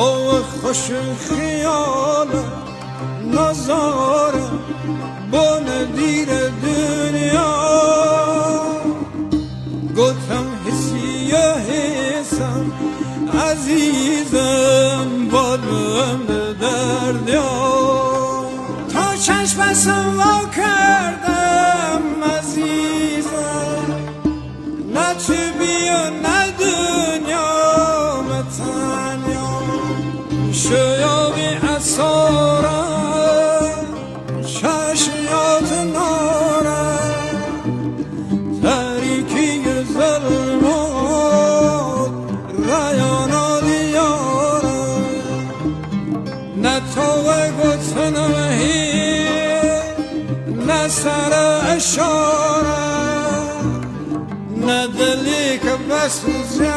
خوش خیال نظاره بون دیر دنیا گفتم حسی حسم عزیزم بالم دردیا تا چشمسم وا کردم عزیزم نه تو بیا نه دنیا متنیا شیابی اثاره چشمیات ناره تاریکی ظلمات ریانا دیاره نه توقع گفتنم نه سر اشاره نه دلی که بسوزه